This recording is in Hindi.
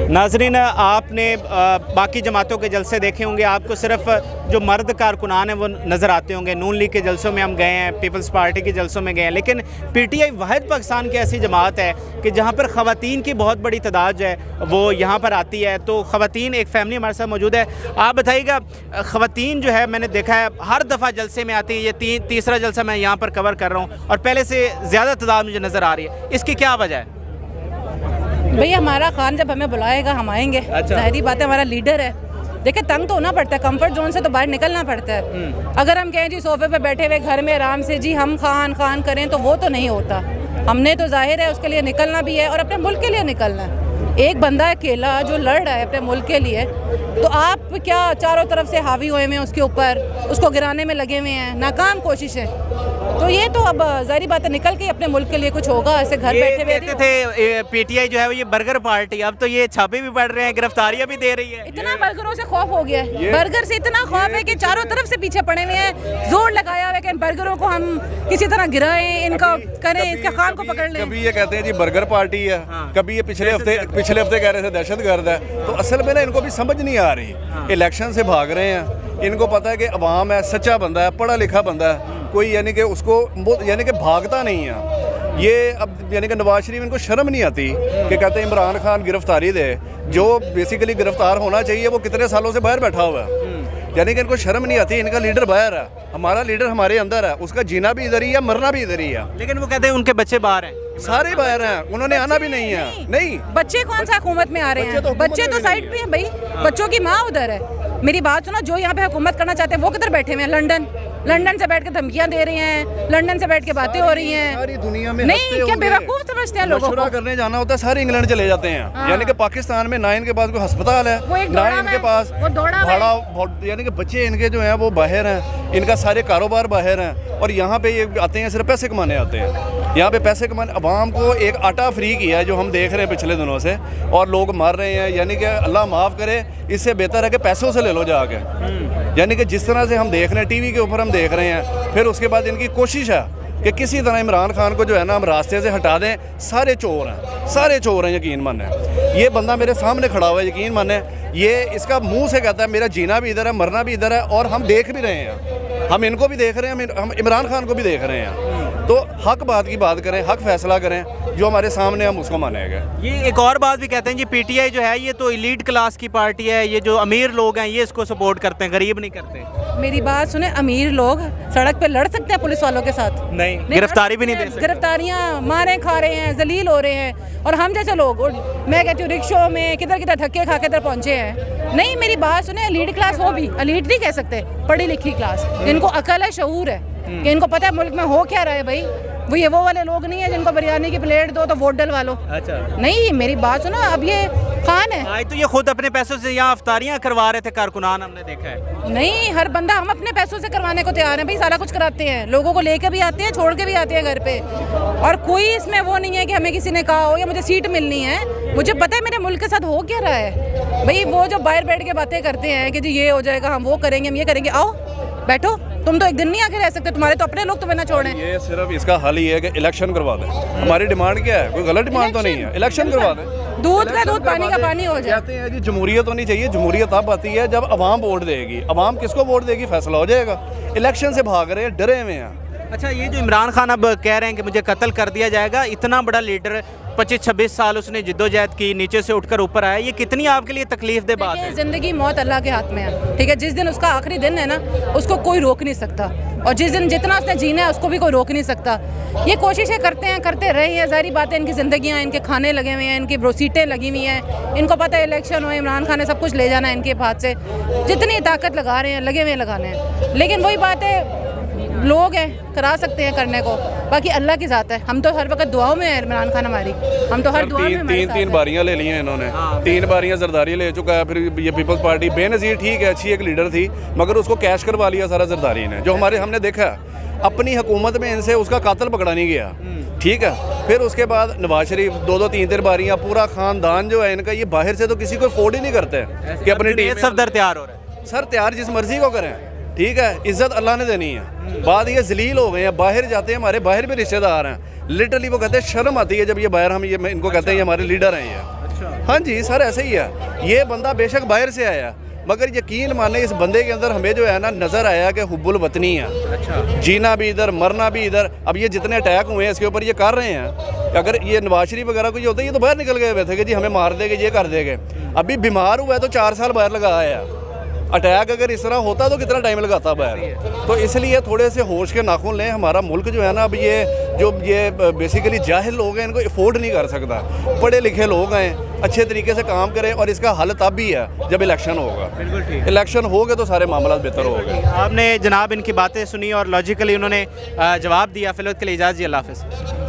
नाजरीन, आपने बाकी जमातों के जलसे देखे होंगे, आपको सिर्फ जो मर्द कारकुनान हैं वो नज़र आते होंगे। नून लीग के जलसों में हम गए हैं, पीपल्स पार्टी के जलसों में गए हैं, लेकिन पीटीआई वाहिद पाकिस्तान की ऐसी जमात है कि जहाँ पर ख़वातीन की बहुत बड़ी तादाद जो है वो यहाँ पर आती है। तो ख़वातीन, एक फैमिली हमारे साथ मौजूद है। आप बताइएगा, ख़वातीन जो है मैंने देखा है हर दफ़ा जलसे में आती है। ये तीसरा जलसा मैं यहाँ पर कवर कर रहा हूँ और पहले से ज़्यादा तादाद मुझे नज़र आ रही है। इसकी क्या वजह है? भैया हमारा खान जब हमें बुलाएगा हम आएंगे। अच्छा। जाहिर बात है, हमारा लीडर है। देखिए, तंग तो होना पड़ता है, कंफर्ट जोन से तो बाहर निकलना पड़ता है। अगर हम कहें जी सोफे पे बैठे हुए घर में आराम से जी हम खान खान करें तो वो तो नहीं होता। हमने तो जाहिर है उसके लिए निकलना भी है और अपने मुल्क के लिए निकलना है। एक बंदा अकेला जो लड़ रहा है अपने मुल्क के लिए, तो आप क्या चारों तरफ से हावी हुए हैं उसके ऊपर, उसको गिराने में लगे हुए हैं, नाकाम कोशिशें। तो ये तो अब जाहिर बात है निकल के अपने मुल्क के लिए कुछ होगा। ऐसे घर बैठे कहते थे पीटीआई जो है ये बर्गर पार्टी, अब तो ये छापे भी पड़ रहे हैं, गिरफ्तारियां भी दे रही है। इतना बर्गरों से खौफ हो गया है, बर्गर से इतना खौफ है कि चारों तरफ से पीछे पड़े हुए हैं। जोर लगाया हुआ है कि इन बर्गरों को हम किसी तरह गिराएं, इनका करें, इसके खान को पकड़ लें। कभी ये कहते हैं जी बर्गर पार्टी है, कभी ये पिछले हफ्ते कह रहे थे दहशतगर्द है। तो असल में ना इनको भी समझ नहीं आ रही। इलेक्शन से भाग रहे हैं, इनको पता है कि अवाम है, सच्चा बंदा है, पढ़ा लिखा बंदा है, कोई यानी कि उसको यानी कि भागता नहीं है। ये अब यानी कि नवाज शरीफ इनको शर्म नहीं आती कि कहते हैं इमरान खान गिरफ्तारी दे। जो बेसिकली गिरफ्तार होना चाहिए वो कितने सालों से बाहर बैठा हुआ है। यानी कि इनको शर्म नहीं आती। इनका लीडर बाहर है, हमारा लीडर हमारे अंदर है, उसका जीना भी इधर ही है, मरना भी इधर ही है। लेकिन वो कहते हैं उनके बच्चे बाहर हैं, सारे बाहर हैं, उन्होंने आना भी नहीं है। नहीं, बच्चे कौन सा हुकूमत में आ रहे हैं? बच्चे तो साइड पे हैं भाई, बच्चों की माँ उधर है। मेरी बात सुनो, जो यहाँ पे हुकूमत करना चाहते हैं वो किधर बैठे हुए हैं? लंदन से बैठ के धमकियां दे रही हैं, लंदन से बैठ के बातें हो रही हैं। सारी दुनिया में नहीं, क्या बेवकूफ समझते हैं लोगों को? करने जाना होता है, सारे इंग्लैंड चले जाते हैं। यानी कि पाकिस्तान में ना इनके पास कोई अस्पताल है, ना इनके पास भाड़ा, यानी कि बच्चे इनके जो हैं वो बाहर हैं, इनका सारे कारोबार बाहर हैं। और यहाँ पे ये आते हैं सिर्फ पैसे कमाने आते हैं। यहाँ पे पैसे कमाने, अवाम को एक आटा फ्री किया है जो हम देख रहे हैं पिछले दिनों से, और लोग मार रहे हैं। यानी कि अल्लाह माफ़ करे, इससे बेहतर है कि पैसों से ले लो जाके। यानी कि जिस तरह से हम देख रहे हैं टीवी के ऊपर हम देख रहे हैं, फिर उसके बाद इनकी कोशिश है कि किसी तरह इमरान खान को जो है ना हम रास्ते से हटा दें। सारे चोर हैं, सारे चोर हैं, यकीन माने। ये बंदा मेरे सामने खड़ा हुआ है, यकीन माने, ये इसका मुंह से कहता है मेरा जीना भी इधर है, मरना भी इधर है। और हम देख भी रहे हैं, हम इनको भी देख रहे हैं, हम इमरान खान को भी देख रहे हैं। तो हक बात की बात करें, हक फैसला करें, जो हमारे सामने हम उसको मानेंगे। ये एक और बात भी कहते हैं जी, पीटीआई जो है ये तो एलीट क्लास की पार्टी है, ये जो अमीर लोग हैं ये इसको सपोर्ट करते हैं, गरीब नहीं करते। मेरी बात सुने, अमीर लोग सड़क पे लड़ सकते हैं पुलिस वालों के साथ? नहीं, गिरफ्तारी भी नहीं दे सकते। गिरफ्तारियां, मारे खा रहे हैं, जलील हो रहे हैं। और हम जैसे लोग, मैं कहती हूँ रिक्शों में किधर किधर धक्के खा के इधर पहुंचे हैं। नहीं, मेरी बात सुने, एलीट क्लास हो भी, एलीट नहीं कह सकते, पढ़ी लिखी क्लास, इनको अकल है, शऊर है, कि इनको पता है मुल्क में हो क्या रहा है। भाई वो वाले लोग नहीं है जिनको बिरयानी की प्लेट दो तो वोट डलवा लो। अच्छा, नहीं, मेरी बात सुनो, अब ये खान है। आज तो ये खुद अपने पैसों से यहाँ अफ्तारियाँ करवा रहे थे कारकुनान, हमने देखा है। नहीं, हर बंदा, हम अपने पैसों से करवाने को तैयार हैं भाई, सारा कुछ कराते हैं, लोगों को लेके भी आते हैं, छोड़ के भी आते हैं घर पे। और कोई इसमें वो नहीं है कि हमें किसी ने कहा हो या मुझे सीट मिलनी है। मुझे पता है मेरे मुल्क के साथ हो क्या रहा है। भाई वो जो बाहर बैठ के बातें करते हैं कि जी ये हो जाएगा, हम वो करेंगे, हम ये करेंगे, आओ बैठो, तुम तो एक दिन नहीं आके रह सकते, तुम्हारे तो अपने लोग तुम्हें ना छोड़ें। ये सिर्फ इसका हल ही है कि इलेक्शन करवा दें। हमारी डिमांड क्या है? कोई गलत डिमांड तो नहीं है, इलेक्शन करवा दें। दूध का दूध, पानी का पानी हो जाए। कहते हैं जी जमहूरियत होनी चाहिए। जमहूरियत तब आती है जब अवाम वोट देगी। अवाम किसको वोट देगी, फैसला हो जाएगा। इलेक्शन से भाग रहे हैं, डरे हुए हैं। अच्छा, ये जो इमरान खान अब कह रहे हैं कि मुझे कत्ल कर दिया जाएगा, इतना बड़ा लीडर, 25-26 साल उसने जिद्दोजहद की, नीचे से उठकर ऊपर आया, ये कितनी आपके लिए तकलीफ दे बात है? जिंदगी मौत अल्लाह के हाथ में है, ठीक है। जिस दिन उसका आखिरी दिन है ना, उसको कोई रोक नहीं सकता। और जिस दिन जितना उसने जीना है उसको भी कोई रोक नहीं सकता। ये कोशिशें करते हैं, करते रहे हैं। जाहिर बात है इनकी ज़िंदगियाँ, इनके खाने लगे हुए हैं, इनकी सीटें लगी हुई हैं। इनको पता है इलेक्शन हो, इमरान खान ने सब कुछ ले जाना है इनके हाथ से। जितनी ताकत लगा रहे हैं, लगे हुए लगाने हैं। लेकिन वही बात है, लोग हैं, करा सकते हैं करने को, बाकी अल्लाह की ज़ात है। हम तो हर वक्त दुआओं में है इमरान खान हमारी, हम तो हर दुआ में। तीन बारियां ले ली हैं इन्होंने। 3 बारियां जरदारी ले चुका है। फिर ये पीपल्स पार्टी बेनज़ीर ठीक है, अच्छी एक लीडर थी, मगर उसको कैश करवा लिया सारा जरदारी ने। जो हमारे हमने देखा अपनी हुकूमत में इनसे उसका कातिल पकड़ा नहीं गया, ठीक है। फिर उसके बाद नवाज शरीफ 2-2 3-3 बारियां, पूरा खानदान जो है इनका, ये बाहर से तो किसी को अफोर्ड ही नहीं करते कि अपनी टीम सफदर तैयार हो रहा है। सर तैयार जिस मर्जी को करें, ठीक है, इज्जत अल्लाह ने देनी है। बाद ये जलील हो गए हैं, बाहर जाते हैं, हमारे बाहर भी रिश्तेदार हैं, लिटरली वो कहते हैं शर्म आती है जब ये बाहर हम ये इनको कहते हैं ये हमारे लीडर हैं ये। हाँ जी सर, ऐसे ही है। ये बंदा बेशक बाहर से आया, मगर यकीन माने इस बंदे के अंदर हमें जो है ना नज़र आया कि हुब्बुल वतनी है। अच्छा। जीना भी इधर, मरना भी इधर। अब ये जितने अटैक हुए हैं इसके ऊपर ये कर रहे हैं। अगर ये नवाज शरीफ वगैरह को ये होता है, ये तो बाहर निकल गए हुए थे कि जी हमें मार देंगे, ये कर देंगे। अभी बीमार हुआ है तो 4 साल बाहर लगा आया। अटैक अगर इस तरह होता तो कितना टाइम लगाता बाहर। तो इसलिए थोड़े से होश के नाखून लें। हमारा मुल्क जो है ना, अब ये बेसिकली जाहिल लोग हैं, इनको अफोर्ड नहीं कर सकता। पढ़े लिखे लोग हैं, अच्छे तरीके से काम करें, और इसका हल तब भी है जब इलेक्शन होगा। बिल्कुल ठीक। इलेक्शन हो गए तो सारे मामला बेहतर हो गए। आपने जनाब इनकी बातें सुनी और लॉजिकली उन्होंने जवाब दिया। फिलहाल के लिए इजाज़त जी, अल्लाह हाफ़िज़।